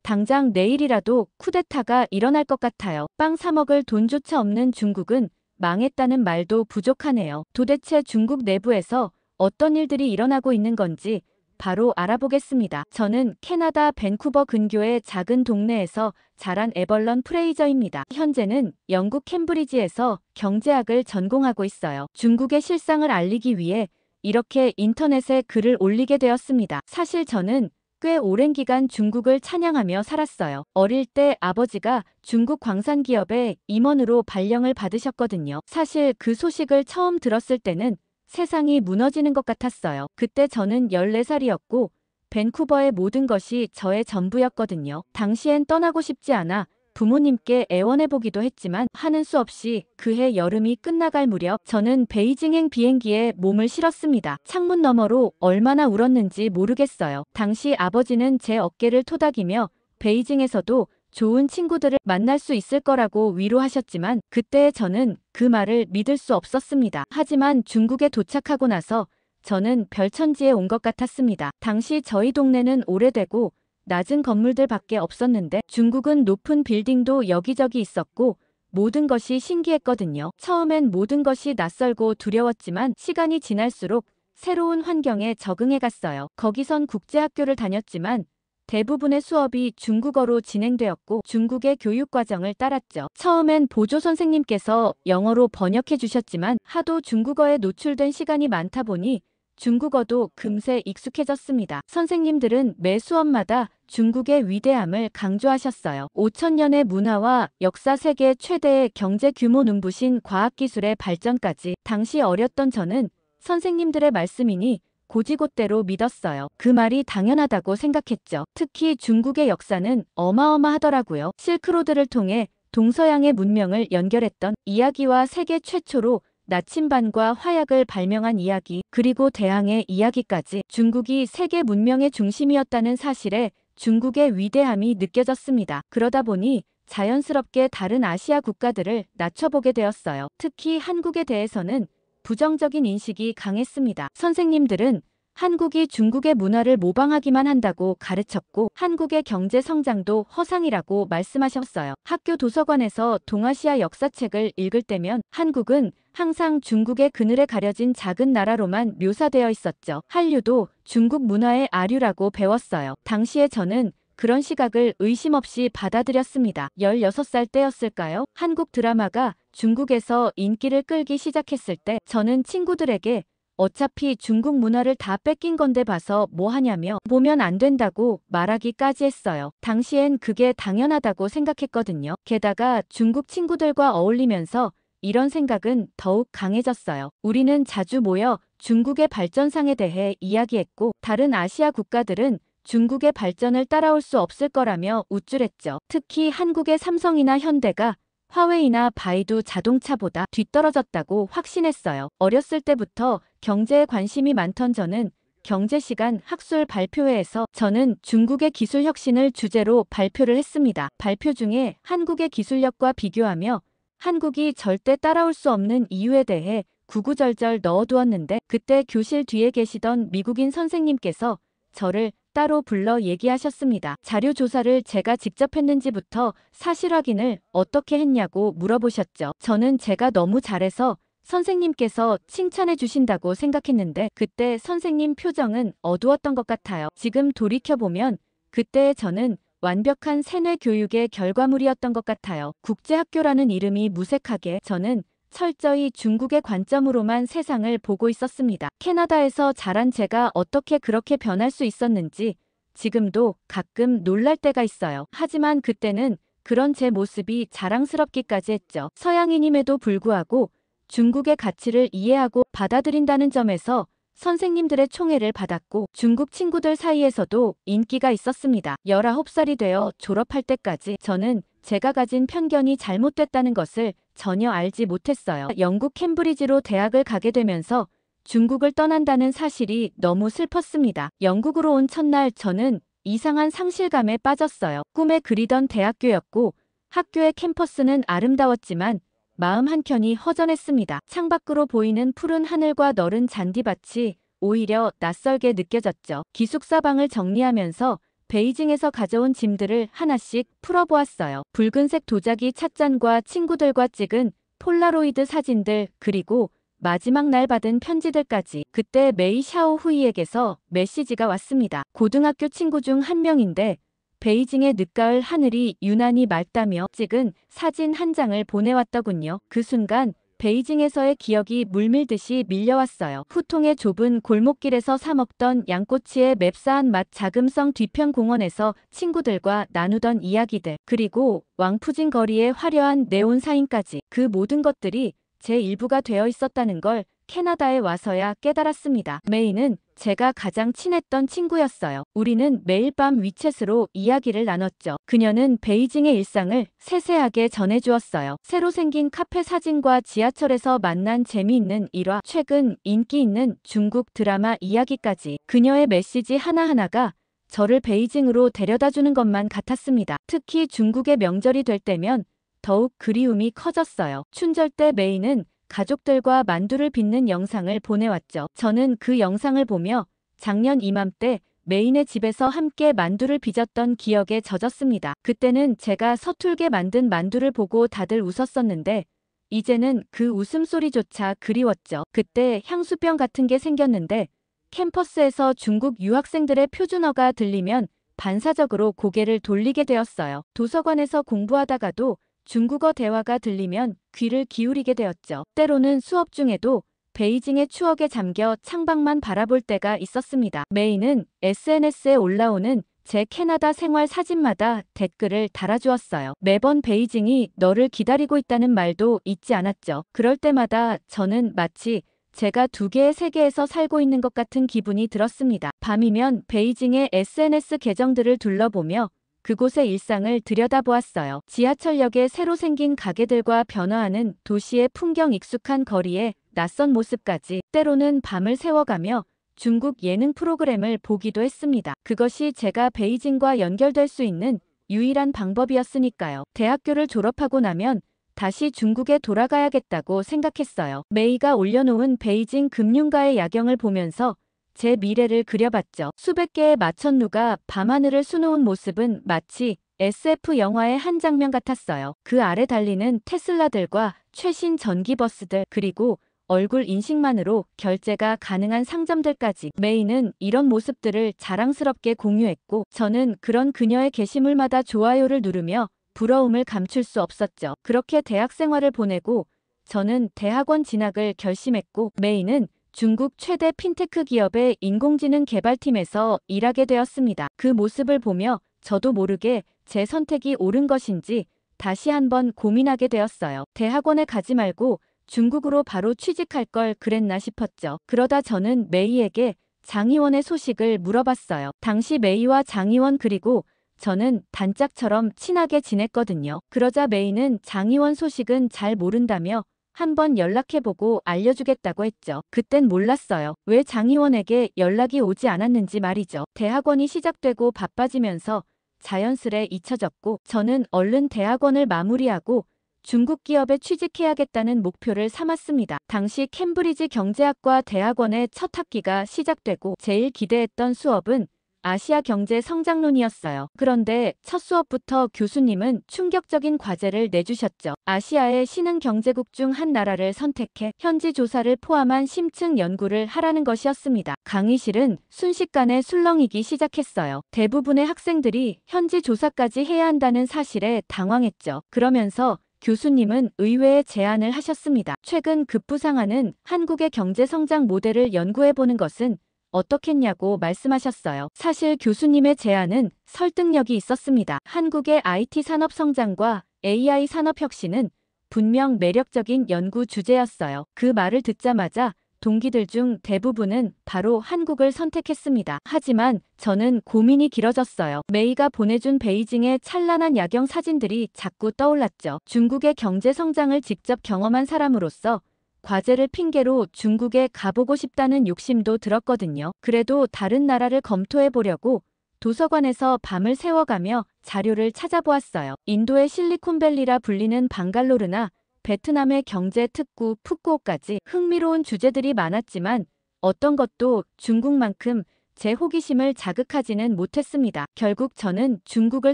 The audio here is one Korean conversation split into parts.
당장 내일이라도 쿠데타가 일어날 것 같아요. 빵 사 먹을 돈조차 없는 중국은 망했다는 말도 부족하네요. 도대체 중국 내부에서 어떤 일들이 일어나고 있는 건지 바로 알아보겠습니다. 저는 캐나다 밴쿠버 근교의 작은 동네에서 자란 에벌런 프레이저입니다. 현재는 영국 캠브리지에서 경제학을 전공하고 있어요. 중국의 실상을 알리기 위해 이렇게 인터넷에 글을 올리게 되었습니다. 사실 저는 꽤 오랜 기간 중국을 찬양하며 살았어요. 어릴 때 아버지가 중국 광산기업의 임원으로 발령을 받으셨거든요. 사실 그 소식을 처음 들었을 때는 세상이 무너지는 것 같았어요. 그때 저는 14살이었고 밴쿠버의 모든 것이 저의 전부였거든요. 당시엔 떠나고 싶지 않아 부모님께 애원해보기도 했지만 하는 수 없이 그해 여름이 끝나갈 무렵 저는 베이징행 비행기에 몸을 실었습니다. 창문 너머로 얼마나 울었는지 모르겠어요. 당시 아버지는 제 어깨를 토닥이며 베이징에서도 좋은 친구들을 만날 수 있을 거라고 위로하셨지만 그때의 저는 그 말을 믿을 수 없었습니다. 하지만 중국에 도착하고 나서 저는 별천지에 온 것 같았습니다. 당시 저희 동네는 오래되고 낮은 건물들밖에 없었는데 중국은 높은 빌딩도 여기저기 있었고 모든 것이 신기했거든요. 처음엔 모든 것이 낯설고 두려웠지만 시간이 지날수록 새로운 환경에 적응해갔어요. 거기선 국제학교를 다녔지만 대부분의 수업이 중국어로 진행되었고 중국의 교육과정을 따랐죠. 처음엔 보조 선생님께서 영어로 번역해 주셨지만 하도 중국어에 노출된 시간이 많다 보니 중국어도 금세 익숙해졌습니다. 선생님들은 매 수업마다 중국의 위대함을 강조하셨어요. 5천년의 문화와 역사, 세계 최대의 경제 규모, 눈부신 과학기술의 발전까지. 당시 어렸던 저는 선생님들의 말씀이니 고지곳대로 믿었어요. 그 말이 당연하다고 생각했죠. 특히 중국의 역사는 어마어마하더라고요. 실크로드를 통해 동서양의 문명을 연결했던 이야기와 세계 최초로 나침반과 화약을 발명한 이야기, 그리고 대항해 이야기까지 중국이 세계 문명의 중심이었다는 사실에 중국의 위대함이 느껴졌습니다. 그러다 보니 자연스럽게 다른 아시아 국가들을 낮춰보게 되었어요. 특히 한국에 대해서는 부정적인 인식이 강했습니다. 선생님들은 한국이 중국의 문화를 모방하기만 한다고 가르쳤고 한국의 경제 성장도 허상이라고 말씀하셨어요. 학교 도서관에서 동아시아 역사책을 읽을 때면 한국은 항상 중국의 그늘에 가려진 작은 나라로만 묘사되어 있었죠. 한류도 중국 문화의 아류라고 배웠어요. 당시에 저는 그런 시각을 의심 없이 받아들였습니다. 16살 때였을까요? 한국 드라마가 중국에서 인기를 끌기 시작했을 때 저는 친구들에게 어차피 중국 문화를 다 뺏긴 건데 봐서 뭐 하냐며 보면 안 된다고 말하기까지 했어요. 당시엔 그게 당연하다고 생각했거든요. 게다가 중국 친구들과 어울리면서 이런 생각은 더욱 강해졌어요. 우리는 자주 모여 중국의 발전상에 대해 이야기했고 다른 아시아 국가들은 중국의 발전을 따라올 수 없을 거라며 우쭐했죠. 특히 한국의 삼성이나 현대가 화웨이나 바이두 자동차보다 뒤떨어졌다고 확신했어요. 어렸을 때부터 경제에 관심이 많던 저는 경제시간 학술 발표회에서 저는 중국의 기술 혁신을 주제로 발표를 했습니다. 발표 중에 한국의 기술력과 비교하며 한국이 절대 따라올 수 없는 이유에 대해 구구절절 넣어두었는데 그때 교실 뒤에 계시던 미국인 선생님께서 저를 따로 불러 얘기하셨습니다. 자료 조사를 제가 직접 했는지부터 사실 확인을 어떻게 했냐고 물어보셨죠. 저는 제가 너무 잘해서 선생님께서 칭찬해 주신다고 생각했는데 그때 선생님 표정은 어두웠던 것 같아요. 지금 돌이켜보면 그때의 저는 완벽한 세뇌 교육의 결과물이었던 것 같아요. 국제학교라는 이름이 무색하게 저는 철저히 중국의 관점으로만 세상을 보고 있었습니다. 캐나다에서 자란 제가 어떻게 그렇게 변할 수 있었는지 지금도 가끔 놀랄 때가 있어요. 하지만 그때는 그런 제 모습이 자랑스럽기까지 했죠. 서양인임에도 불구하고 중국의 가치를 이해하고 받아들인다는 점에서 선생님들의 총애를 받았고 중국 친구들 사이에서도 인기가 있었습니다. 19살이 되어 졸업할 때까지 저는 제가 가진 편견이 잘못됐다는 것을 전혀 알지 못했어요. 영국 캠브리지로 대학을 가게 되면서 중국을 떠난다는 사실이 너무 슬펐습니다. 영국으로 온 첫날 저는 이상한 상실감에 빠졌어요. 꿈에 그리던 대학교였고 학교의 캠퍼스는 아름다웠지만 마음 한켠이 허전했습니다. 창밖으로 보이는 푸른 하늘과 너른 잔디밭이 오히려 낯설게 느껴졌죠. 기숙사 방을 정리하면서 베이징에서 가져온 짐들을 하나씩 풀어보았어요. 붉은색 도자기 찻잔과 친구들과 찍은 폴라로이드 사진들, 그리고 마지막 날 받은 편지들까지. 그때 메이 샤오후이에게서 메시지가 왔습니다. 고등학교 친구 중 한 명인데 베이징의 늦가을 하늘이 유난히 맑다며 찍은 사진 한 장을 보내왔더군요. 그 순간 베이징에서의 기억이 물밀듯이 밀려왔어요. 후통의 좁은 골목길에서 사 먹던 양꼬치의 맵싸한 맛, 자금성 뒤편 공원에서 친구들과 나누던 이야기들, 그리고 왕푸진 거리의 화려한 네온 사인까지, 그 모든 것들이 제 일부가 되어 있었다는 걸 캐나다에 와서야 깨달았습니다. 메이는 제가 가장 친했던 친구였어요. 우리는 매일 밤 위챗으로 이야기를 나눴죠. 그녀는 베이징의 일상을 세세하게 전해주었어요. 새로 생긴 카페 사진과 지하철에서 만난 재미있는 일화, 최근 인기 있는 중국 드라마 이야기까지. 그녀의 메시지 하나하나가 저를 베이징으로 데려다주는 것만 같았습니다. 특히 중국의 명절이 될 때면 더욱 그리움이 커졌어요. 춘절 때 메이는 가족들과 만두를 빚는 영상을 보내왔죠. 저는 그 영상을 보며 작년 이맘때 메인의 집에서 함께 만두를 빚었던 기억에 젖었습니다. 그때는 제가 서툴게 만든 만두를 보고 다들 웃었었는데 이제는 그 웃음소리조차 그리웠죠. 그때 향수병 같은 게 생겼는데 캠퍼스에서 중국 유학생들의 표준어가 들리면 반사적으로 고개를 돌리게 되었어요. 도서관에서 공부하다가도 중국어 대화가 들리면 귀를 기울이게 되었죠. 때로는 수업 중에도 베이징의 추억에 잠겨 창밖만 바라볼 때가 있었습니다. 메이는 SNS에 올라오는 제 캐나다 생활 사진마다 댓글을 달아주었어요. 매번 베이징이 너를 기다리고 있다는 말도 잊지 않았죠. 그럴 때마다 저는 마치 제가 두 개의 세계에서 살고 있는 것 같은 기분이 들었습니다. 밤이면 베이징의 SNS 계정들을 둘러보며 그곳의 일상을 들여다보았어요. 지하철역에 새로 생긴 가게들과 변화하는 도시의 풍경, 익숙한 거리에 낯선 모습까지. 때로는 밤을 새워가며 중국 예능 프로그램을 보기도 했습니다. 그것이 제가 베이징과 연결될 수 있는 유일한 방법이었으니까요. 대학교를 졸업하고 나면 다시 중국에 돌아가야겠다고 생각했어요. 메이가 올려놓은 베이징 금융가의 야경을 보면서 제 미래를 그려봤죠. 수백 개의 마천루가 밤하늘을 수놓은 모습은 마치 SF 영화의 한 장면 같았어요. 그 아래 달리는 테슬라들과 최신 전기버스들, 그리고 얼굴 인식만으로 결제가 가능한 상점들까지. 메이는 이런 모습들을 자랑스럽게 공유했고 저는 그런 그녀의 게시물마다 좋아요를 누르며 부러움을 감출 수 없었죠. 그렇게 대학 생활을 보내고 저는 대학원 진학을 결심했고 메이는 중국 최대 핀테크 기업의 인공지능 개발팀에서 일하게 되었습니다. 그 모습을 보며 저도 모르게 제 선택이 옳은 것인지 다시 한번 고민하게 되었어요. 대학원에 가지 말고 중국으로 바로 취직할 걸 그랬나 싶었죠. 그러다 저는 메이에게 장희원의 소식을 물어봤어요. 당시 메이와 장희원 그리고 저는 단짝처럼 친하게 지냈거든요. 그러자 메이는 장희원 소식은 잘 모른다며 한번 연락해보고 알려주겠다고 했죠. 그땐 몰랐어요. 왜 장희원에게 연락이 오지 않았는지 말이죠. 대학원이 시작되고 바빠지면서 자연스레 잊혀졌고 저는 얼른 대학원을 마무리하고 중국 기업에 취직해야겠다는 목표를 삼았습니다. 당시 캠브리지 경제학과 대학원의 첫 학기가 시작되고 제일 기대했던 수업은 아시아 경제 성장론이었어요. 그런데 첫 수업부터 교수님은 충격적인 과제를 내주셨죠. 아시아의 신흥 경제국 중 한 나라를 선택해 현지 조사를 포함한 심층 연구를 하라는 것이었습니다. 강의실은 순식간에 술렁이기 시작했어요. 대부분의 학생들이 현지 조사까지 해야 한다는 사실에 당황했죠. 그러면서 교수님은 의외의 제안을 하셨습니다. 최근 급부상하는 한국의 경제 성장 모델을 연구해보는 것은 어떻겠냐고 말씀하셨어요. 사실 교수님의 제안은 설득력이 있었습니다. 한국의 IT 산업 성장과 AI 산업 혁신은 분명 매력적인 연구 주제였어요. 그 말을 듣자마자 동기들 중 대부분은 바로 한국을 선택했습니다. 하지만 저는 고민이 길어졌어요. 메이가 보내준 베이징의 찬란한 야경 사진들이 자꾸 떠올랐죠. 중국의 경제 성장을 직접 경험한 사람으로서 과제를 핑계로 중국에 가보고 싶다는 욕심도 들었거든요. 그래도 다른 나라를 검토해 보려고 도서관에서 밤을 새워가며 자료를 찾아보았어요. 인도의 실리콘밸리라 불리는 방갈로르나 베트남의 경제 특구 푸꾸옥까지 흥미로운 주제들이 많았지만 어떤 것도 중국만큼 제 호기심을 자극하지는 못했습니다. 결국 저는 중국을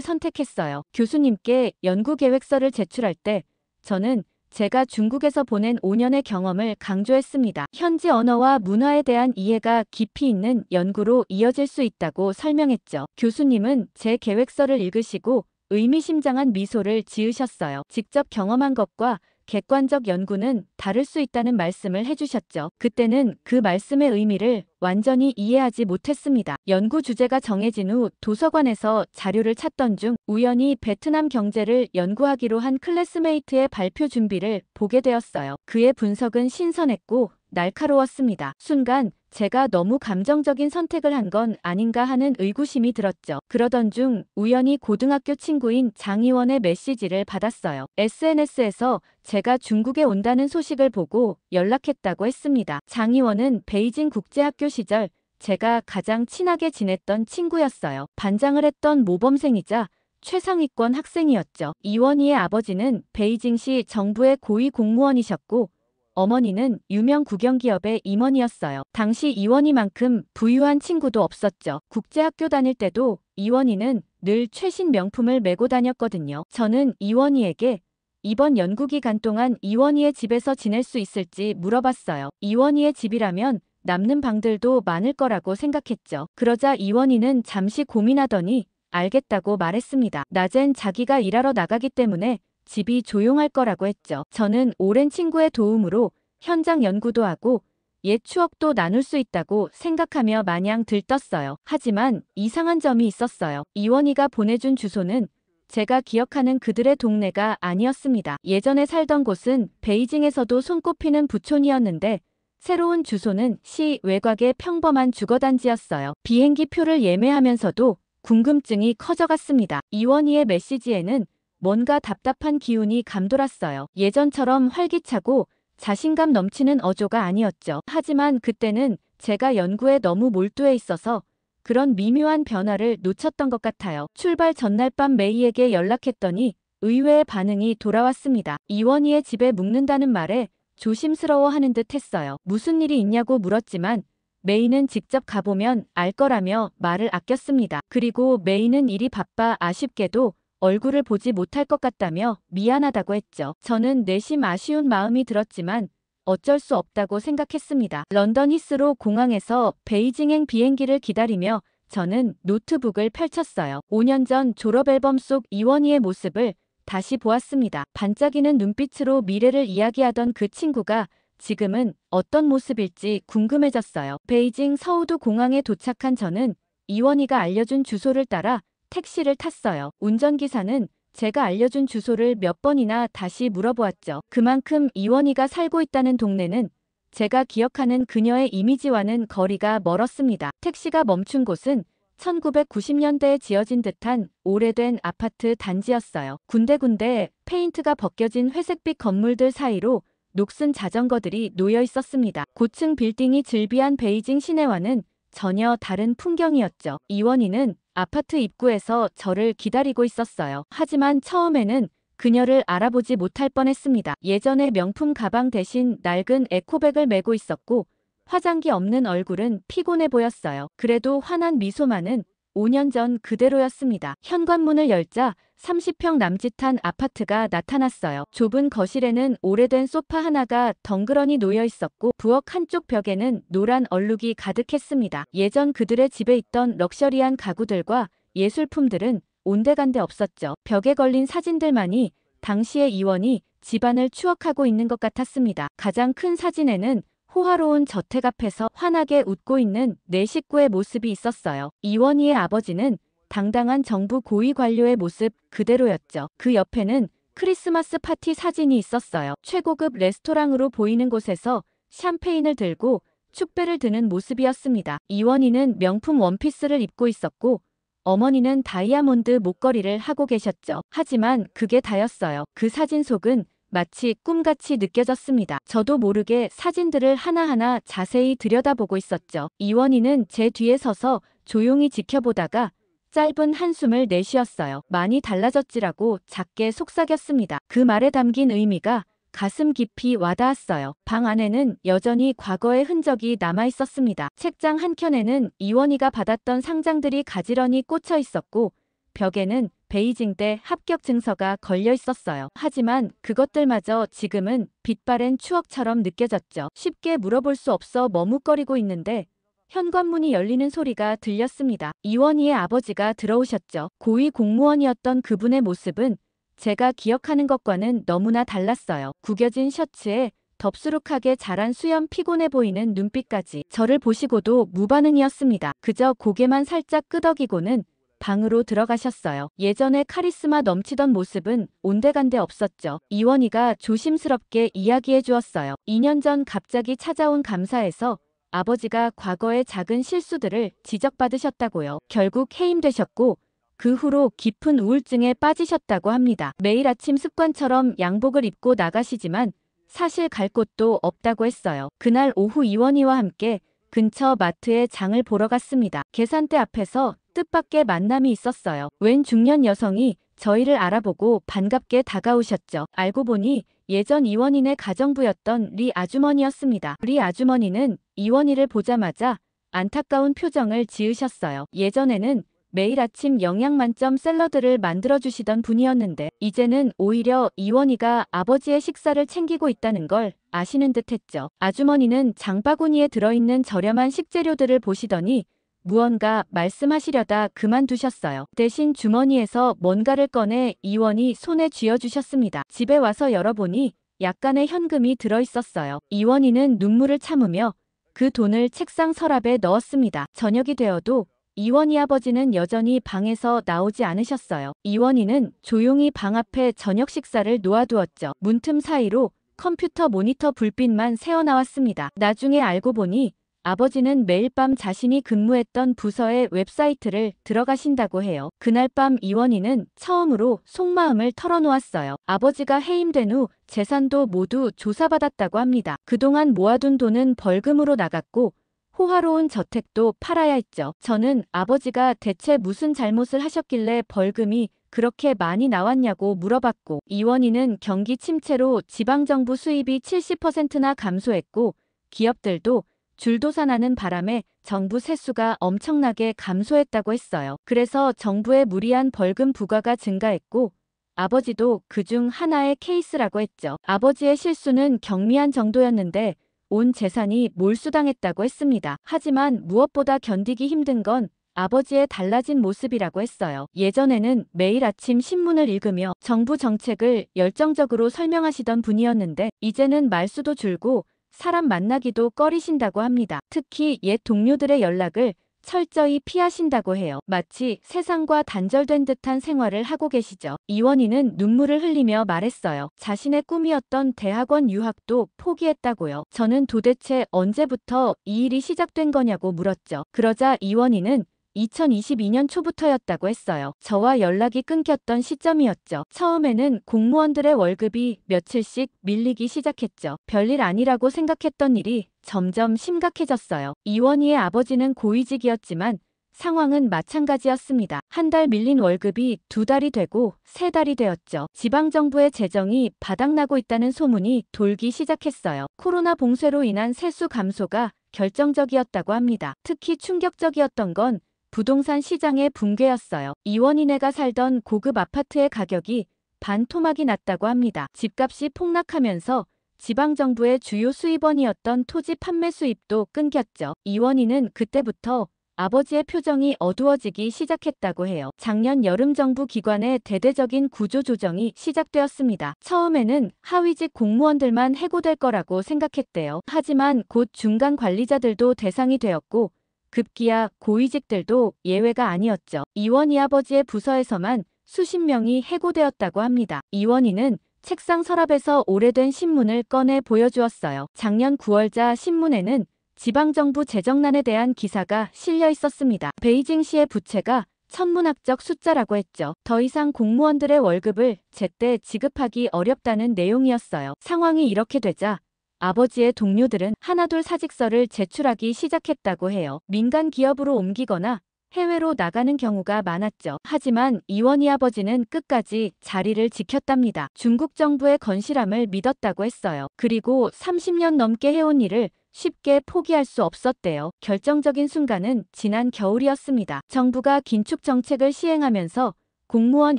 선택했어요. 교수님께 연구 계획서를 제출할 때 저는 제가 중국에서 보낸 5년의 경험을 강조했습니다. 현지 언어와 문화에 대한 이해가 깊이 있는 연구로 이어질 수 있다고 설명했죠. 교수님은 제 계획서를 읽으시고 의미심장한 미소를 지으셨어요. 직접 경험한 것과 객관적 연구는 다를 수 있다는 말씀을 해주셨죠. 그때는 그 말씀의 의미를 완전히 이해하지 못했습니다. 연구 주제가 정해진 후 도서관에서 자료를 찾던 중 우연히 베트남 경제를 연구하기로 한 클래스메이트의 발표 준비를 보게 되었어요. 그의 분석은 신선했고 날카로웠습니다. 순간 제가 너무 감정적인 선택을 한 건 아닌가 하는 의구심이 들었죠. 그러던 중 우연히 고등학교 친구인 장희원의 메시지를 받았어요. SNS에서 제가 중국에 온다는 소식을 보고 연락했다고 했습니다. 장희원은 베이징 국제학교 시절 제가 가장 친하게 지냈던 친구였어요. 반장을 했던 모범생이자 최상위권 학생이었죠. 이원희의 아버지는 베이징시 정부의 고위 공무원이셨고 어머니는 유명 국영기업의 임원이었어요. 당시 이원희만큼 부유한 친구도 없었죠. 국제학교 다닐 때도 이원희는 늘 최신 명품을 메고 다녔거든요. 저는 이원희에게 이번 연구기간 동안 이원희의 집에서 지낼 수 있을지 물어봤어요. 이원희의 집이라면 남는 방들도 많을 거라고 생각했죠. 그러자 이원희는 잠시 고민하더니 알겠다고 말했습니다. 낮엔 자기가 일하러 나가기 때문에 집이 조용할 거라고 했죠. 저는 오랜 친구의 도움으로 현장 연구도 하고 옛 추억도 나눌 수 있다고 생각하며 마냥 들떴어요. 하지만 이상한 점이 있었어요. 이원희가 보내준 주소는 제가 기억하는 그들의 동네가 아니었습니다. 예전에 살던 곳은 베이징에서도 손꼽히는 부촌이었는데 새로운 주소는 시 외곽의 평범한 주거단지였어요. 비행기 표를 예매하면서도 궁금증이 커져갔습니다. 이원희의 메시지에는 뭔가 답답한 기운이 감돌았어요. 예전처럼 활기차고 자신감 넘치는 어조가 아니었죠. 하지만 그때는 제가 연구에 너무 몰두해 있어서 그런 미묘한 변화를 놓쳤던 것 같아요. 출발 전날 밤 메이에게 연락했더니 의외의 반응이 돌아왔습니다. 이원희의 집에 묵는다는 말에 조심스러워하는 듯 했어요. 무슨 일이 있냐고 물었지만 메이는 직접 가보면 알 거라며 말을 아꼈습니다. 그리고 메이는 일이 바빠 아쉽게도 얼굴을 보지 못할 것 같다며 미안하다고 했죠. 저는 내심 아쉬운 마음이 들었지만 어쩔 수 없다고 생각했습니다. 런던 히스로 공항에서 베이징행 비행기를 기다리며 저는 노트북을 펼쳤어요. 5년 전 졸업앨범 속 이원희의 모습을 다시 보았습니다. 반짝이는 눈빛으로 미래를 이야기하던 그 친구가 지금은 어떤 모습일지 궁금해졌어요. 베이징 서우두 공항에 도착한 저는 이원희가 알려준 주소를 따라 택시를 탔어요. 운전기사는 제가 알려준 주소를 몇 번이나 다시 물어보았죠. 그만큼 이원희가 살고 있다는 동네는 제가 기억하는 그녀의 이미지와는 거리가 멀었습니다. 택시가 멈춘 곳은 1990년대에 지어진 듯한 오래된 아파트 단지였어요. 군데군데 페인트가 벗겨진 회색빛 건물들 사이로 녹슨 자전거들이 놓여 있었습니다. 고층 빌딩이 즐비한 베이징 시내와는 전혀 다른 풍경이었죠. 이원희는 아파트 입구에서 저를 기다리고 있었어요. 하지만 처음에는 그녀를 알아보지 못할 뻔했습니다. 예전의 명품 가방 대신 낡은 에코백을 메고 있었고 화장기 없는 얼굴은 피곤해 보였어요. 그래도 환한 미소만은 5년 전 그대로였습니다. 현관문을 열자 30평 남짓한 아파트가 나타났어요. 좁은 거실에는 오래된 소파 하나가 덩그러니 놓여 있었고 부엌 한쪽 벽에는 노란 얼룩이 가득했습니다. 예전 그들의 집에 있던 럭셔리한 가구들과 예술품들은 온데간데 없었죠. 벽에 걸린 사진들만이 당시의 이원이 집안을 추억하고 있는 것 같았습니다. 가장 큰 사진에는 호화로운 저택 앞에서 환하게 웃고 있는 네 식구의 모습이 있었어요. 이원희의 아버지는 당당한 정부 고위 관료의 모습 그대로였죠. 그 옆에는 크리스마스 파티 사진이 있었어요. 최고급 레스토랑으로 보이는 곳에서 샴페인을 들고 축배를 드는 모습이었습니다. 이원희는 명품 원피스를 입고 있었고 어머니는 다이아몬드 목걸이를 하고 계셨죠. 하지만 그게 다였어요. 그 사진 속은 마치 꿈같이 느껴졌습니다. 저도 모르게 사진들을 하나하나 자세히 들여다보고 있었죠. 이원희는 제 뒤에 서서 조용히 지켜보다가 짧은 한숨을 내쉬었어요. 많이 달라졌지라고 작게 속삭였습니다. 그 말에 담긴 의미가 가슴 깊이 와닿았어요. 방 안에는 여전히 과거의 흔적이 남아 있었습니다. 책장 한켠에는 이원희가 받았던 상장들이 가지런히 꽂혀 있었고 벽에는 베이징대 합격 증서가 걸려 있었어요. 하지만 그것들마저 지금은 빛바랜 추억처럼 느껴졌죠. 쉽게 물어볼 수 없어 머뭇거리고 있는데 현관문이 열리는 소리가 들렸습니다. 이원희의 아버지가 들어오셨죠. 고위 공무원이었던 그분의 모습은 제가 기억하는 것과는 너무나 달랐어요. 구겨진 셔츠에 덥수룩하게 자란 수염, 피곤해 보이는 눈빛까지 저를 보시고도 무반응이었습니다. 그저 고개만 살짝 끄덕이고는 방으로 들어가셨어요. 예전에 카리스마 넘치던 모습은 온데간데 없었죠. 이원희가 조심스럽게 이야기해 주었어요. 2년 전 갑자기 찾아온 감사에서 아버지가 과거의 작은 실수들을 지적받으셨다고요. 결국 해임되셨고 그 후로 깊은 우울증에 빠지셨다고 합니다. 매일 아침 습관처럼 양복을 입고 나가시지만 사실 갈 곳도 없다고 했어요. 그날 오후 이원희와 함께 근처 마트에 장을 보러 갔습니다. 계산대 앞에서 뜻밖의 만남이 있었어요. 웬 중년 여성이 저희를 알아보고 반갑게 다가오셨죠. 알고 보니 예전 이원희네 가정부였던 리 아주머니였습니다. 리 아주머니는 이원희를 보자마자 안타까운 표정을 지으셨어요. 예전에는 매일 아침 영양 만점 샐러드를 만들어주시던 분이었는데 이제는 오히려 이원희가 아버지의 식사를 챙기고 있다는 걸 아시는 듯 했죠. 아주머니는 장바구니에 들어있는 저렴한 식재료들을 보시더니 무언가 말씀하시려다 그만두셨어요. 대신 주머니에서 뭔가를 꺼내 이원희 손에 쥐어주셨습니다. 집에 와서 열어보니 약간의 현금이 들어있었어요. 이원희는 눈물을 참으며 그 돈을 책상 서랍에 넣었습니다. 저녁이 되어도 이원희 아버지는 여전히 방에서 나오지 않으셨어요. 이원희는 조용히 방 앞에 저녁 식사를 놓아두었죠. 문틈 사이로 컴퓨터 모니터 불빛만 새어나왔습니다. 나중에 알고 보니 아버지는 매일 밤 자신이 근무했던 부서의 웹사이트를 들어가신다고 해요. 그날 밤 이원희는 처음으로 속마음을 털어놓았어요. 아버지가 해임된 후 재산도 모두 조사받았다고 합니다. 그동안 모아둔 돈은 벌금으로 나갔고 호화로운 저택도 팔아야 했죠. 저는 아버지가 대체 무슨 잘못을 하셨길래 벌금이 그렇게 많이 나왔냐고 물어봤고 이원희는 경기 침체로 지방정부 수입이 70%나 감소했고 기업들도 줄도산하는 바람에 정부 세수가 엄청나게 감소했다고 했어요. 그래서 정부의 무리한 벌금 부과가 증가했고 아버지도 그중 하나의 케이스라고 했죠. 아버지의 실수는 경미한 정도였는데 온 재산이 몰수당했다고 했습니다. 하지만 무엇보다 견디기 힘든 건 아버지의 달라진 모습이라고 했어요. 예전에는 매일 아침 신문을 읽으며 정부 정책을 열정적으로 설명하시던 분이었는데 이제는 말수도 줄고 사람 만나기도 꺼리신다고 합니다. 특히 옛 동료들의 연락을 철저히 피하신다고 해요. 마치 세상과 단절된 듯한 생활을 하고 계시죠. 이원희는 눈물을 흘리며 말했어요. 자신의 꿈이었던 대학원 유학도 포기했다고요. 저는 도대체 언제부터 이 일이 시작된 거냐고 물었죠. 그러자 이원희는 2022년 초부터였다고 했어요. 저와 연락이 끊겼던 시점이었죠. 처음에는 공무원들의 월급이 며칠씩 밀리기 시작했죠. 별일 아니라고 생각했던 일이 점점 심각해졌어요. 이원희의 아버지는 고위직이었지만 상황은 마찬가지였습니다. 한 달 밀린 월급이 2달이 되고 3달이 되었죠. 지방정부의 재정이 바닥나고 있다는 소문이 돌기 시작했어요. 코로나 봉쇄로 인한 세수 감소가 결정적이었다고 합니다. 특히 충격적이었던 건 부동산 시장의 붕괴였어요. 이원희네가 살던 고급 아파트의 가격이 반토막이 났다고 합니다. 집값이 폭락하면서 지방정부의 주요 수입원이었던 토지 판매 수입도 끊겼죠. 이원희는 그때부터 아버지의 표정이 어두워지기 시작했다고 해요. 작년 여름 정부 기관의 대대적인 구조조정이 시작되었습니다. 처음에는 하위직 공무원들만 해고될 거라고 생각했대요. 하지만 곧 중간 관리자들도 대상이 되었고 급기야 고위직들도 예외가 아니었죠. 이원희 아버지의 부서에서만 수십 명이 해고되었다고 합니다. 이원희는 책상 서랍에서 오래된 신문을 꺼내 보여주었어요. 작년 9월자 신문에는 지방정부 재정난에 대한 기사가 실려 있었습니다. 베이징시의 부채가 천문학적 숫자라고 했죠. 더 이상 공무원들의 월급을 제때 지급하기 어렵다는 내용이었어요. 상황이 이렇게 되자 아버지의 동료들은 하나둘 사직서를 제출하기 시작했다고 해요. 민간 기업으로 옮기거나 해외로 나가는 경우가 많았죠. 하지만 이원희 아버지는 끝까지 자리를 지켰답니다. 중국 정부의 건실함을 믿었다고 했어요. 그리고 30년 넘게 해온 일을 쉽게 포기할 수 없었대요. 결정적인 순간은 지난 겨울이었습니다. 정부가 긴축 정책을 시행하면서 공무원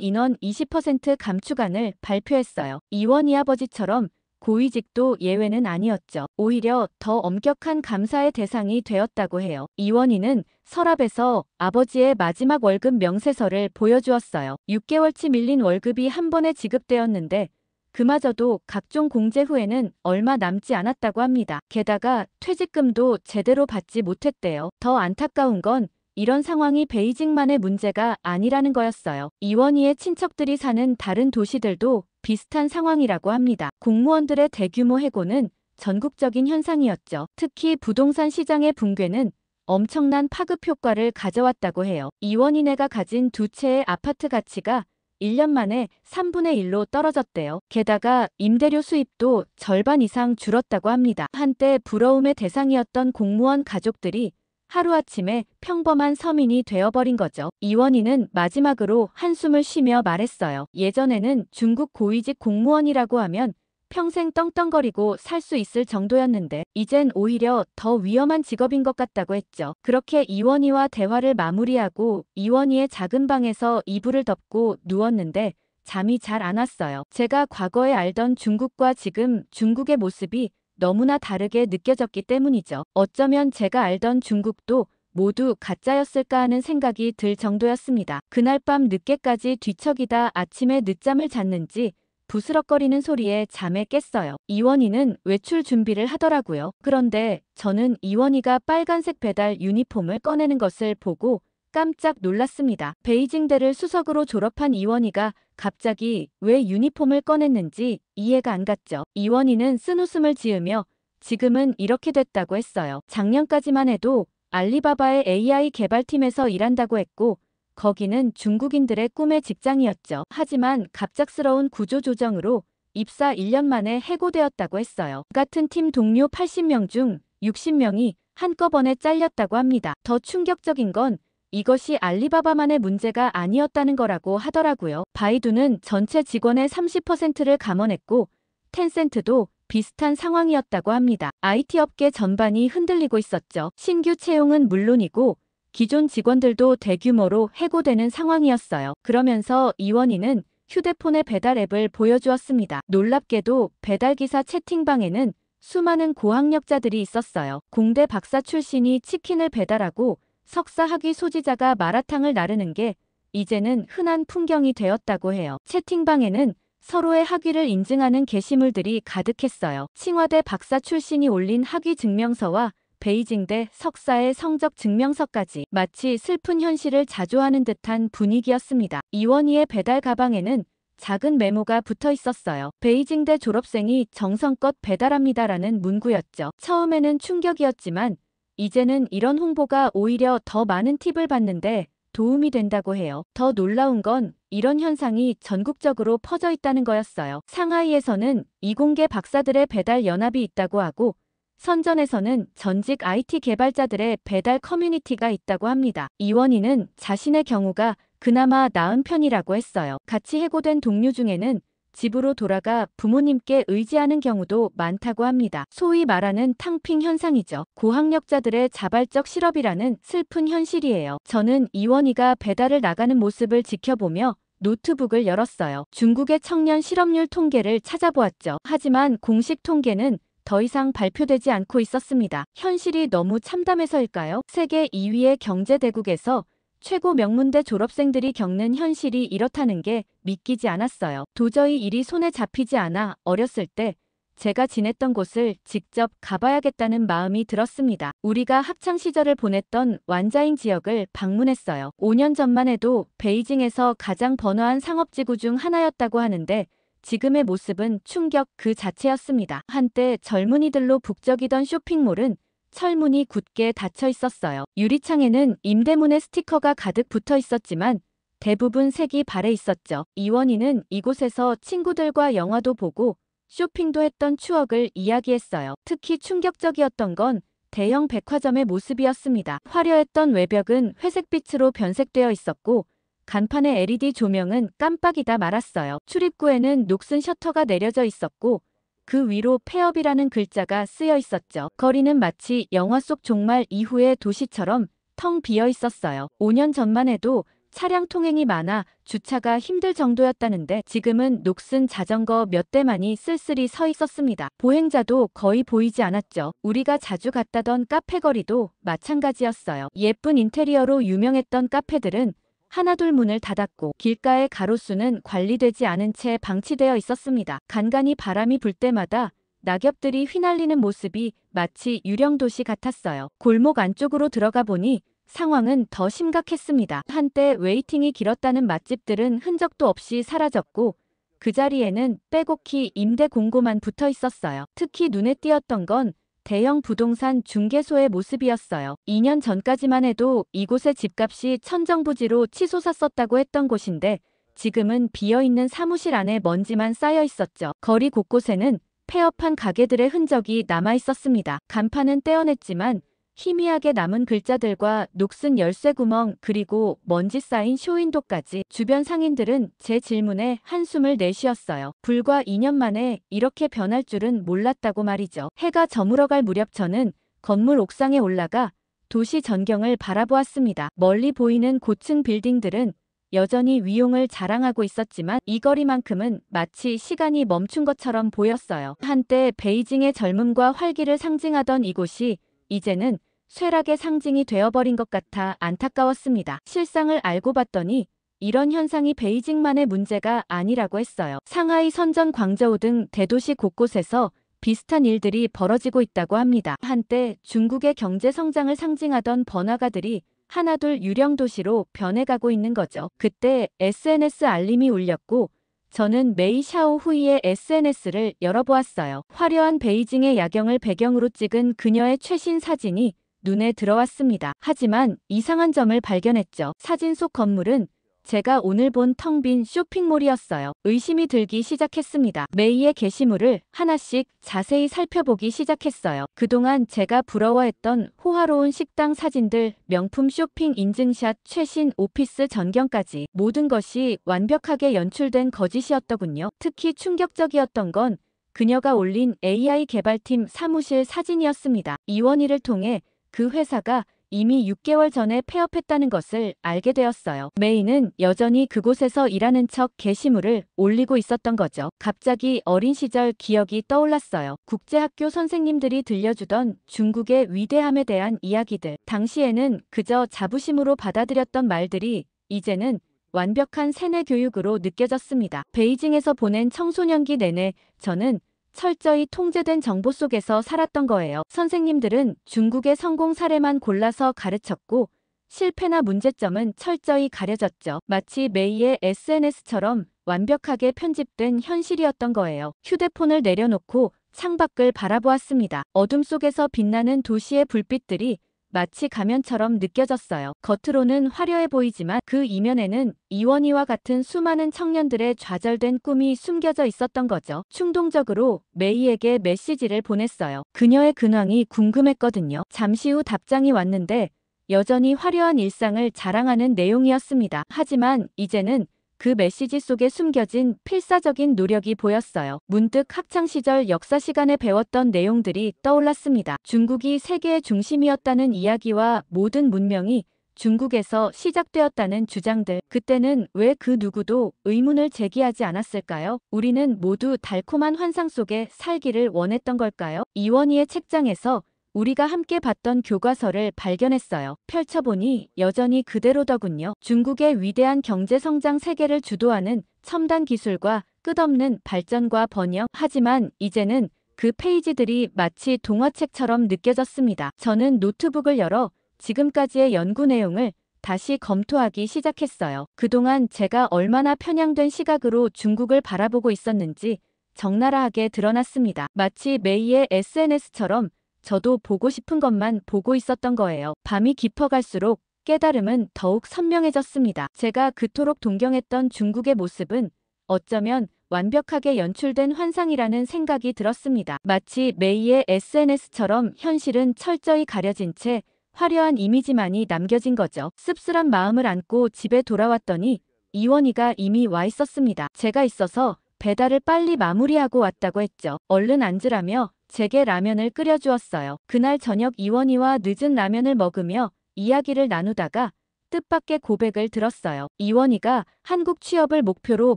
인원 20% 감축안을 발표했어요. 이원희 아버지처럼 고위직도 예외는 아니었죠. 오히려 더 엄격한 감사의 대상이 되었다고 해요. 이원희는 서랍에서 아버지의 마지막 월급 명세서를 보여주었어요. 6개월치 밀린 월급이 한 번에 지급되었는데 그마저도 각종 공제 후에는 얼마 남지 않았다고 합니다. 게다가 퇴직금도 제대로 받지 못했대요. 더 안타까운 건 이런 상황이 베이징만의 문제가 아니라는 거였어요. 이원희의 친척들이 사는 다른 도시들도 비슷한 상황이라고 합니다. 공무원들의 대규모 해고는 전국적인 현상이었죠. 특히 부동산 시장의 붕괴는 엄청난 파급 효과를 가져왔다고 해요. 이원희네가 가진 두 채의 아파트 가치가 1년 만에 3분의 1로 떨어졌대요. 게다가 임대료 수입도 절반 이상 줄었다고 합니다. 한때 부러움의 대상이었던 공무원 가족들이 하루아침에 평범한 서민이 되어버린 거죠. 이원희는 마지막으로 한숨을 쉬며 말했어요. 예전에는 중국 고위직 공무원이라고 하면 평생 떵떵거리고 살 수 있을 정도였는데 이젠 오히려 더 위험한 직업인 것 같다고 했죠. 그렇게 이원희와 대화를 마무리하고 이원희의 작은 방에서 이불을 덮고 누웠는데 잠이 잘 안 왔어요. 제가 과거에 알던 중국과 지금 중국의 모습이 너무나 다르게 느껴졌기 때문이죠. 어쩌면 제가 알던 중국도 모두 가짜였을까 하는 생각이 들 정도였습니다. 그날 밤 늦게까지 뒤척이다 아침에 늦잠을 잤는지 부스럭거리는 소리에 잠에 깼어요. 이원희는 외출 준비를 하더라고요. 그런데 저는 이원희가 빨간색 배달 유니폼을 꺼내는 것을 보고 깜짝 놀랐습니다. 베이징대를 수석으로 졸업한 이원희가 갑자기 왜 유니폼을 꺼냈는지 이해가 안 갔죠. 이원희는 쓴웃음을 지으며 지금은 이렇게 됐다고 했어요. 작년까지만 해도 알리바바의 AI 개발팀에서 일한다고 했고 거기는 중국인들의 꿈의 직장이었죠. 하지만 갑작스러운 구조조정으로 입사 1년 만에 해고되었다고 했어요. 같은 팀 동료 80명 중 60명이 한꺼번에 잘렸다고 합니다. 더 충격적인 건 이것이 알리바바만의 문제가 아니었다는 거라고 하더라고요. 바이두는 전체 직원의 30%를 감원했고 텐센트도 비슷한 상황이었다고 합니다. IT 업계 전반이 흔들리고 있었죠. 신규 채용은 물론이고 기존 직원들도 대규모로 해고되는 상황이었어요. 그러면서 이원희는 휴대폰의 배달 앱을 보여주었습니다. 놀랍게도 배달기사 채팅방에는 수많은 고학력자들이 있었어요. 공대 박사 출신이 치킨을 배달하고 석사 학위 소지자가 마라탕을 나르는 게 이제는 흔한 풍경이 되었다고 해요. 채팅방에는 서로의 학위를 인증하는 게시물들이 가득했어요. 칭화대 박사 출신이 올린 학위 증명서와 베이징대 석사의 성적 증명서까지 마치 슬픈 현실을 자조하는 듯한 분위기였습니다. 이원희의 배달 가방에는 작은 메모가 붙어 있었어요. 베이징대 졸업생이 정성껏 배달합니다라는 문구였죠. 처음에는 충격이었지만 이제는 이런 홍보가 오히려 더 많은 팁을 받는데 도움이 된다고 해요. 더 놀라운 건 이런 현상이 전국적으로 퍼져 있다는 거였어요. 상하이에서는 이공계 박사들의 배달 연합이 있다고 하고 선전에서는 전직 IT 개발자들의 배달 커뮤니티가 있다고 합니다. 이원희는 자신의 경우가 그나마 나은 편이라고 했어요. 같이 해고된 동료 중에는 집으로 돌아가 부모님께 의지하는 경우도 많다고 합니다. 소위 말하는 탕핑 현상이죠. 고학력자들의 자발적 실업이라는 슬픈 현실이에요. 저는 이원희가 배달을 나가는 모습을 지켜보며 노트북을 열었어요. 중국의 청년 실업률 통계를 찾아보았죠. 하지만 공식 통계는 더 이상 발표되지 않고 있었습니다. 현실이 너무 참담해서일까요? 세계 2위의 경제대국에서 최고 명문대 졸업생들이 겪는 현실이 이렇다는 게 믿기지 않았어요. 도저히 일이 손에 잡히지 않아 어렸을 때 제가 지냈던 곳을 직접 가봐야겠다는 마음이 들었습니다. 우리가 학창시절을 보냈던 완자잉 지역을 방문했어요. 5년 전만 해도 베이징에서 가장 번화한 상업지구 중 하나였다고 하는데 지금의 모습은 충격 그 자체였습니다. 한때 젊은이들로 북적이던 쇼핑몰은 철문이 굳게 닫혀 있었어요. 유리창에는 임대문의 스티커가 가득 붙어 있었지만 대부분 색이 발해 있었죠. 이원희는 이곳에서 친구들과 영화도 보고 쇼핑도 했던 추억을 이야기했어요. 특히 충격적이었던 건 대형 백화점의 모습이었습니다. 화려했던 외벽은 회색빛으로 변색되어 있었고 간판의 LED 조명은 깜빡이다 말았어요. 출입구에는 녹슨 셔터가 내려져 있었고 그 위로 폐업이라는 글자가 쓰여 있었죠. 거리는 마치 영화 속 종말 이후의 도시처럼 텅 비어 있었어요. 5년 전만 해도 차량 통행이 많아 주차가 힘들 정도였다는데 지금은 녹슨 자전거 몇 대만이 쓸쓸히 서 있었습니다. 보행자도 거의 보이지 않았죠. 우리가 자주 갔다던 카페 거리도 마찬가지였어요. 예쁜 인테리어로 유명했던 카페들은 하나둘 문을 닫았고 길가의 가로수는 관리되지 않은 채 방치되어 있었습니다. 간간히 바람이 불 때마다 낙엽들이 휘날리는 모습이 마치 유령도시 같았어요. 골목 안쪽으로 들어가 보니 상황은 더 심각했습니다. 한때 웨이팅이 길었다는 맛집들은 흔적도 없이 사라졌고 그 자리에는 빼곡히 임대 공고만 붙어 있었어요. 특히 눈에 띄었던 건 대형 부동산 중개소의 모습이었어요. 2년 전까지만 해도 이곳의 집값이 천정부지로 치솟았었다고 했던 곳인데 지금은 비어있는 사무실 안에 먼지만 쌓여 있었죠. 거리 곳곳에는 폐업한 가게들의 흔적이 남아 있었습니다. 간판은 떼어냈지만 희미하게 남은 글자들과 녹슨 열쇠구멍 그리고 먼지 쌓인 쇼윈도까지 주변 상인들은 제 질문에 한숨을 내쉬었어요. 불과 2년 만에 이렇게 변할 줄은 몰랐다고 말이죠. 해가 저물어갈 무렵 저는 건물 옥상에 올라가 도시 전경을 바라보았습니다. 멀리 보이는 고층 빌딩들은 여전히 위용을 자랑하고 있었지만 이 거리만큼은 마치 시간이 멈춘 것처럼 보였어요. 한때 베이징의 젊음과 활기를 상징하던 이곳이 이제는 쇠락의 상징이 되어버린 것 같아 안타까웠습니다. 실상을 알고 봤더니 이런 현상이 베이징만의 문제가 아니라고 했어요. 상하이, 선전, 광저우 등 대도시 곳곳에서 비슷한 일들이 벌어지고 있다고 합니다. 한때 중국의 경제 성장을 상징하던 번화가들이 하나둘 유령 도시로 변해가고 있는 거죠. 그때 SNS 알림이 울렸고 저는 메이 샤오후이의 SNS를 열어보았어요. 화려한 베이징의 야경을 배경으로 찍은 그녀의 최신 사진이 눈에 들어왔습니다. 하지만 이상한 점을 발견했죠. 사진 속 건물은 제가 오늘 본 텅 빈 쇼핑몰이었어요. 의심이 들기 시작했습니다. 메이의 게시물을 하나씩 자세히 살펴보기 시작했어요. 그동안 제가 부러워했던 호화로운 식당 사진들, 명품 쇼핑 인증샷, 최신 오피스 전경까지 모든 것이 완벽하게 연출된 거짓이었더군요. 특히 충격적이었던 건 그녀가 올린 AI 개발팀 사무실 사진이었습니다. 이원희를 통해 그 회사가 이미 6개월 전에 폐업했다는 것을 알게 되었어요. 메이는 여전히 그곳에서 일하는 척 게시물을 올리고 있었던 거죠. 갑자기 어린 시절 기억이 떠올랐어요. 국제학교 선생님들이 들려주던 중국의 위대함에 대한 이야기들. 당시에는 그저 자부심으로 받아들였던 말들이 이제는 완벽한 세뇌 교육으로 느껴졌습니다. 베이징에서 보낸 청소년기 내내 저는 철저히 통제된 정보 속에서 살았던 거예요. 선생님들은 중국의 성공 사례만 골라서 가르쳤고 실패나 문제점은 철저히 가려졌죠. 마치 메이의 SNS처럼 완벽하게 편집된 현실이었던 거예요. 휴대폰을 내려놓고 창밖을 바라보았습니다. 어둠 속에서 빛나는 도시의 불빛들이 마치 가면처럼 느껴졌어요. 겉으로는 화려해 보이지만 그 이면에는 이원희와 같은 수많은 청년들의 좌절된 꿈이 숨겨져 있었던 거죠. 충동적으로 메이에게 메시지를 보냈어요. 그녀의 근황이 궁금했거든요. 잠시 후 답장이 왔는데 여전히 화려한 일상을 자랑하는 내용이었습니다. 하지만 이제는 그 메시지 속에 숨겨진 필사적인 노력이 보였어요. 문득 학창시절 역사 시간에 배웠던 내용들이 떠올랐습니다. 중국이 세계의 중심이었다는 이야기와 모든 문명이 중국에서 시작되었다는 주장들. 그때는 왜 그 누구도 의문을 제기하지 않았을까요? 우리는 모두 달콤한 환상 속에 살기를 원했던 걸까요? 이원희의 책장에서 우리가 함께 봤던 교과서를 발견했어요. 펼쳐보니 여전히 그대로더군요. 중국의 위대한 경제성장 세계를 주도하는 첨단 기술과 끝없는 발전과 번영. 하지만 이제는 그 페이지들이 마치 동화책처럼 느껴졌습니다. 저는 노트북을 열어 지금까지의 연구 내용을 다시 검토하기 시작했어요. 그동안 제가 얼마나 편향된 시각으로 중국을 바라보고 있었는지 적나라하게 드러났습니다. 마치 메이의 SNS처럼 저도 보고 싶은 것만 보고 있었던 거예요. 밤이 깊어갈수록 깨달음은 더욱 선명해졌습니다. 제가 그토록 동경했던 중국의 모습은 어쩌면 완벽하게 연출된 환상이라는 생각이 들었습니다. 마치 메이의 SNS처럼 현실은 철저히 가려진 채 화려한 이미지만이 남겨진 거죠. 씁쓸한 마음을 안고 집에 돌아왔더니 이원희가 이미 와 있었습니다. 제가 있어서 배달을 빨리 마무리하고 왔다고 했죠. 얼른 앉으라며 제게 라면을 끓여주었어요. 그날 저녁 이원희와 늦은 라면을 먹으며 이야기를 나누다가 뜻밖의 고백을 들었어요. 이원희가 한국 취업을 목표로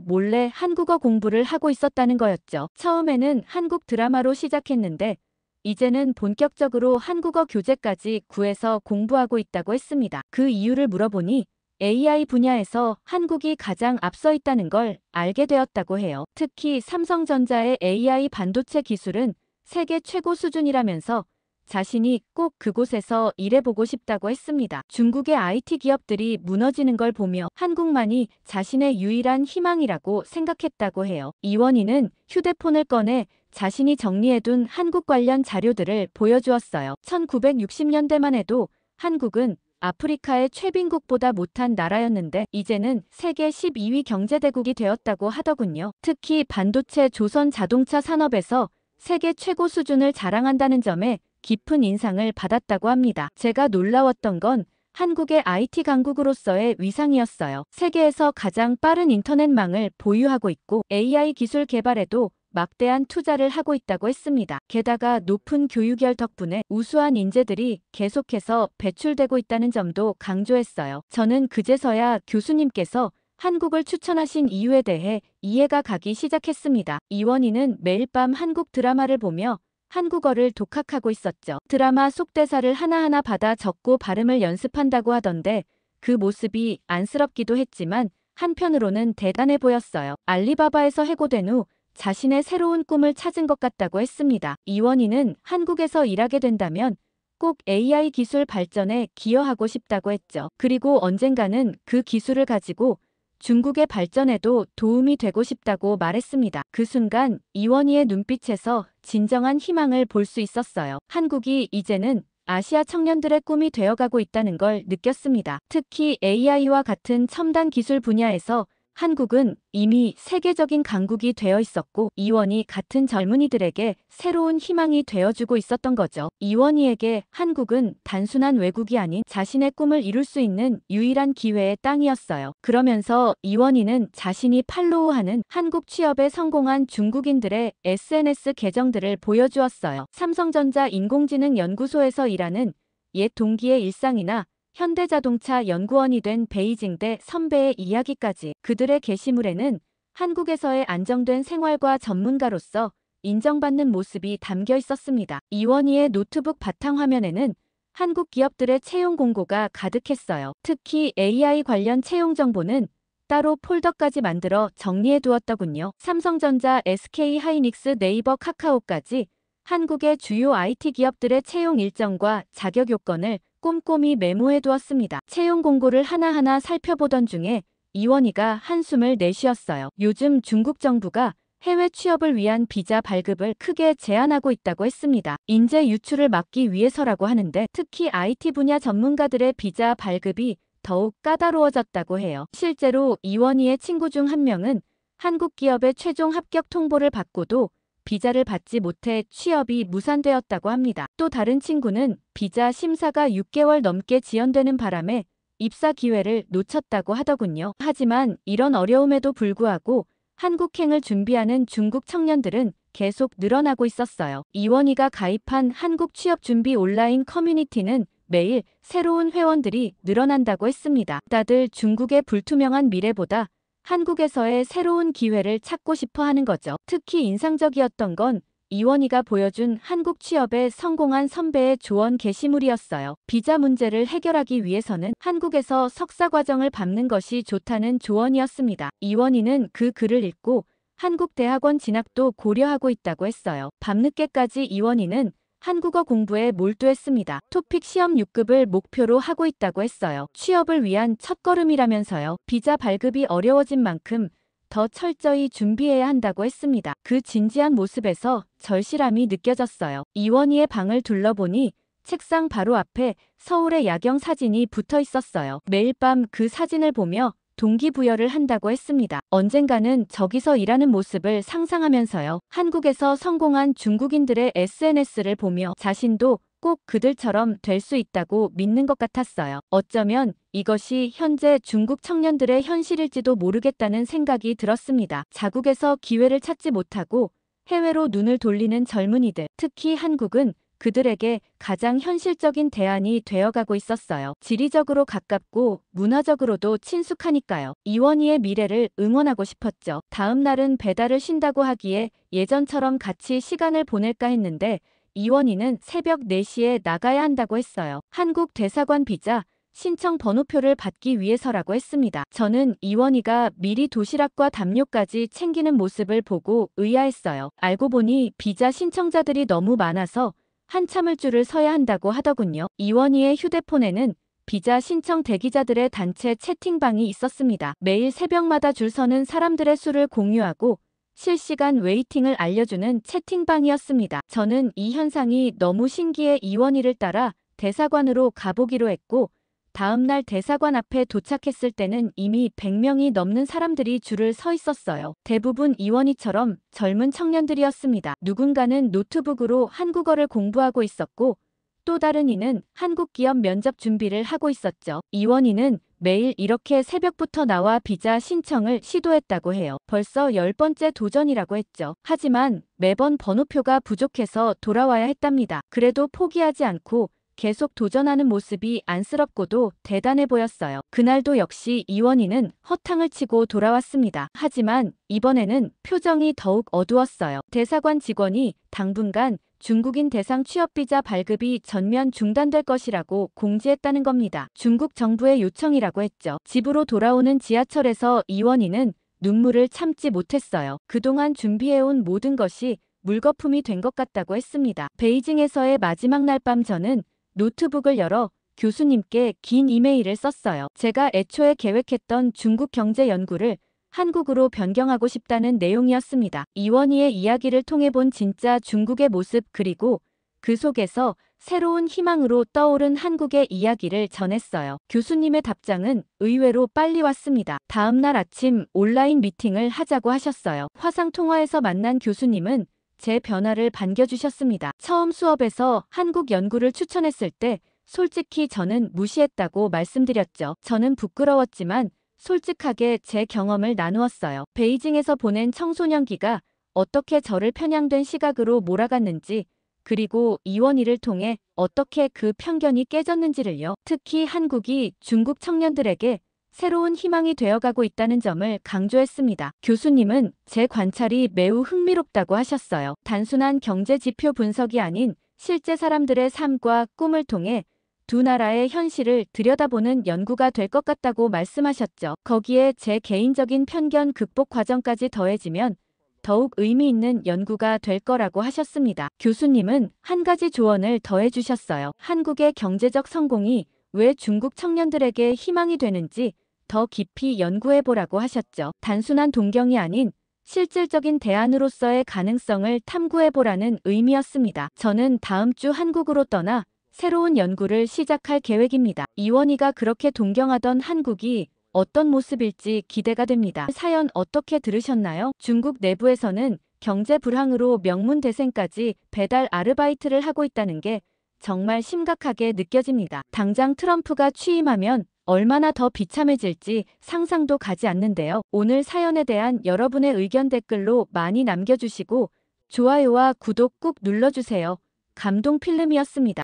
몰래 한국어 공부를 하고 있었다는 거였죠. 처음에는 한국 드라마로 시작했는데 이제는 본격적으로 한국어 교재까지 구해서 공부하고 있다고 했습니다. 그 이유를 물어보니 AI 분야에서 한국이 가장 앞서 있다는 걸 알게 되었다고 해요. 특히 삼성전자의 AI 반도체 기술은 세계 최고 수준이라면서 자신이 꼭 그곳에서 일해보고 싶다고 했습니다. 중국의 IT 기업들이 무너지는 걸 보며 한국만이 자신의 유일한 희망이라고 생각했다고 해요. 이원희는 휴대폰을 꺼내 자신이 정리해둔 한국 관련 자료들을 보여주었어요. 1960년대만 해도 한국은 아프리카의 최빈국보다 못한 나라였는데 이제는 세계 12위 경제대국이 되었다고 하더군요. 특히 반도체 조선 자동차 산업에서 세계 최고 수준을 자랑한다는 점에 깊은 인상을 받았다고 합니다. 제가 놀라웠던 건 한국의 IT 강국으로서의 위상이었어요. 세계에서 가장 빠른 인터넷망을 보유하고 있고 AI 기술 개발에도 막대한 투자를 하고 있다고 했습니다. 게다가 높은 교육열 덕분에 우수한 인재들이 계속해서 배출되고 있다는 점도 강조했어요. 저는 그제서야 교수님께서 한국을 추천하신 이유에 대해 이해가 가기 시작했습니다. 이원희는 매일 밤 한국 드라마를 보며 한국어를 독학하고 있었죠. 드라마 속 대사를 하나하나 받아 적고 발음을 연습한다고 하던데 그 모습이 안쓰럽기도 했지만 한편으로는 대단해 보였어요. 알리바바에서 해고된 후 자신의 새로운 꿈을 찾은 것 같다고 했습니다. 이원희는 한국에서 일하게 된다면 꼭 AI 기술 발전에 기여하고 싶다고 했죠. 그리고 언젠가는 그 기술을 가지고 중국의 발전에도 도움이 되고 싶다고 말했습니다. 그 순간 이원희의 눈빛에서 진정한 희망을 볼 수 있었어요. 한국이 이제는 아시아 청년들의 꿈이 되어가고 있다는 걸 느꼈습니다. 특히 AI와 같은 첨단 기술 분야에서 한국은 이미 세계적인 강국이 되어 있었고 이원희 같은 젊은이들에게 새로운 희망이 되어주고 있었던 거죠. 이원희에게 한국은 단순한 외국이 아닌 자신의 꿈을 이룰 수 있는 유일한 기회의 땅이었어요. 그러면서 이원희는 자신이 팔로우하는 한국 취업에 성공한 중국인들의 SNS 계정들을 보여주었어요. 삼성전자 인공지능 연구소에서 일하는 옛 동기의 일상이나 현대자동차 연구원이 된 베이징대 선배의 이야기까지 그들의 게시물에는 한국에서의 안정된 생활과 전문가로서 인정받는 모습이 담겨 있었습니다. 이원희의 노트북 바탕화면에는 한국 기업들의 채용 공고가 가득했어요. 특히 AI 관련 채용 정보는 따로 폴더까지 만들어 정리해 두었더군요. 삼성전자, SK하이닉스, 네이버, 카카오까지 한국의 주요 IT 기업들의 채용 일정과 자격 요건을 꼼꼼히 메모해 두었습니다. 채용 공고를 하나하나 살펴보던 중에 이원희가 한숨을 내쉬었어요. 요즘 중국 정부가 해외 취업을 위한 비자 발급을 크게 제한하고 있다고 했습니다. 인재 유출을 막기 위해서라고 하는데 특히 IT 분야 전문가들의 비자 발급이 더욱 까다로워졌다고 해요. 실제로 이원희의 친구 중 한 명은 한국 기업의 최종 합격 통보를 받고도 비자를 받지 못해 취업이 무산되었다고 합니다. 또 다른 친구는 비자 심사가 6개월 넘게 지연되는 바람에 입사 기회를 놓쳤다고 하더군요. 하지만 이런 어려움에도 불구하고 한국행을 준비하는 중국 청년들은 계속 늘어나고 있었어요. 이원희가 가입한 한국 취업 준비 온라인 커뮤니티는 매일 새로운 회원들이 늘어난다고 했습니다. 다들 중국의 불투명한 미래보다 한국에서의 새로운 기회를 찾고 싶어 하는 거죠. 특히 인상적이었던 건 이원희가 보여준 한국 취업에 성공한 선배의 조언 게시물이었어요. 비자 문제를 해결하기 위해서는 한국에서 석사 과정을 밟는 것이 좋다는 조언이었습니다. 이원희는 그 글을 읽고 한국 대학원 진학도 고려하고 있다고 했어요. 밤늦게까지 이원희는 한국어 공부에 몰두했습니다. 토픽 시험 6급을 목표로 하고 있다고 했어요. 취업을 위한 첫걸음이라면서요. 비자 발급이 어려워진 만큼 더 철저히 준비해야 한다고 했습니다. 그 진지한 모습에서 절실함이 느껴졌어요. 이원희의 방을 둘러보니 책상 바로 앞에 서울의 야경 사진이 붙어 있었어요. 매일 밤 그 사진을 보며 동기부여를 한다고 했습니다. 언젠가는 저기서 일하는 모습을 상상하면서요. 한국에서 성공한 중국인들의 SNS를 보며 자신도 꼭 그들처럼 될 수 있다고 믿는 것 같았어요. 어쩌면 이것이 현재 중국 청년들의 현실일지도 모르겠다는 생각이 들었습니다. 자국에서 기회를 찾지 못하고 해외로 눈을 돌리는 젊은이들, 특히 한국은 그들에게 가장 현실적인 대안이 되어가고 있었어요. 지리적으로 가깝고 문화적으로도 친숙하니까요. 이원희의 미래를 응원하고 싶었죠. 다음 날은 배달을 쉰다고 하기에 예전처럼 같이 시간을 보낼까 했는데 이원희는 새벽 4시에 나가야 한다고 했어요. 한국 대사관 비자 신청 번호표를 받기 위해서라고 했습니다. 저는 이원희가 미리 도시락과 담요까지 챙기는 모습을 보고 의아했어요. 알고 보니 비자 신청자들이 너무 많아서 한참을 줄을 서야 한다고 하더군요. 이원희의 휴대폰에는 비자 신청 대기자들의 단체 채팅방이 있었습니다. 매일 새벽마다 줄 서는 사람들의 수를 공유하고 실시간 웨이팅을 알려주는 채팅방이었습니다. 저는 이 현상이 너무 신기해 이원희를 따라 대사관으로 가보기로 했고 다음날 대사관 앞에 도착했을 때는 이미 100명이 넘는 사람들이 줄을 서 있었어요. 대부분 이원희처럼 젊은 청년들이었습니다. 누군가는 노트북으로 한국어를 공부하고 있었고 또 다른 이는 한국 기업 면접 준비를 하고 있었죠. 이원희는 매일 이렇게 새벽부터 나와 비자 신청을 시도했다고 해요. 벌써 10번째 도전이라고 했죠. 하지만 매번 번호표가 부족해서 돌아와야 했답니다. 그래도 포기하지 않고 계속 도전하는 모습이 안쓰럽고도 대단해 보였어요. 그날도 역시 이원희는 허탕을 치고 돌아왔습니다. 하지만 이번에는 표정이 더욱 어두웠어요. 대사관 직원이 당분간 중국인 대상 취업비자 발급이 전면 중단될 것이라고 공지했다는 겁니다. 중국 정부의 요청이라고 했죠. 집으로 돌아오는 지하철에서 이원희는 눈물을 참지 못했어요. 그동안 준비해온 모든 것이 물거품이 된 것 같다고 했습니다. 베이징에서의 마지막 날 밤 저는 노트북을 열어 교수님께 긴 이메일을 썼어요. 제가 애초에 계획했던 중국 경제 연구를 한국으로 변경하고 싶다는 내용이었습니다. 이원희의 이야기를 통해 본 진짜 중국의 모습 그리고 그 속에서 새로운 희망으로 떠오른 한국의 이야기를 전했어요. 교수님의 답장은 의외로 빨리 왔습니다. 다음 날 아침 온라인 미팅을 하자고 하셨어요. 화상통화에서 만난 교수님은 제 변화를 반겨주셨습니다. 처음 수업에서 한국 연구를 추천했을 때 솔직히 저는 무시했다고 말씀드렸죠. 저는 부끄러웠지만 솔직하게 제 경험을 나누었어요. 베이징에서 보낸 청소년기가 어떻게 저를 편향된 시각으로 몰아갔는지 그리고 이원희를 통해 어떻게 그 편견이 깨졌는지를요. 특히 한국이 중국 청년들에게 새로운 희망이 되어가고 있다는 점을 강조했습니다. 교수님은 제 관찰이 매우 흥미롭다고 하셨어요. 단순한 경제 지표 분석이 아닌 실제 사람들의 삶과 꿈을 통해 두 나라의 현실을 들여다보는 연구가 될 것 같다고 말씀하셨죠. 거기에 제 개인적인 편견 극복 과정까지 더해지면 더욱 의미 있는 연구가 될 거라고 하셨습니다. 교수님은 한 가지 조언을 더해주셨어요. 한국의 경제적 성공이 왜 중국 청년들에게 희망이 되는지 더 깊이 연구해보라고 하셨죠. 단순한 동경이 아닌 실질적인 대안으로서의 가능성을 탐구해보라는 의미였습니다. 저는 다음 주 한국으로 떠나 새로운 연구를 시작할 계획입니다. 이원희가 그렇게 동경하던 한국이 어떤 모습일지 기대가 됩니다. 사연 어떻게 들으셨나요? 중국 내부에서는 경제 불황으로 명문대생까지 배달 아르바이트를 하고 있다는 게 정말 심각하게 느껴집니다. 당장 트럼프가 취임하면 얼마나 더 비참해질지 상상도 가지 않는데요. 오늘 사연에 대한 여러분의 의견 댓글로 많이 남겨주시고 좋아요와 구독 꾹 눌러주세요. 감동 필름이었습니다.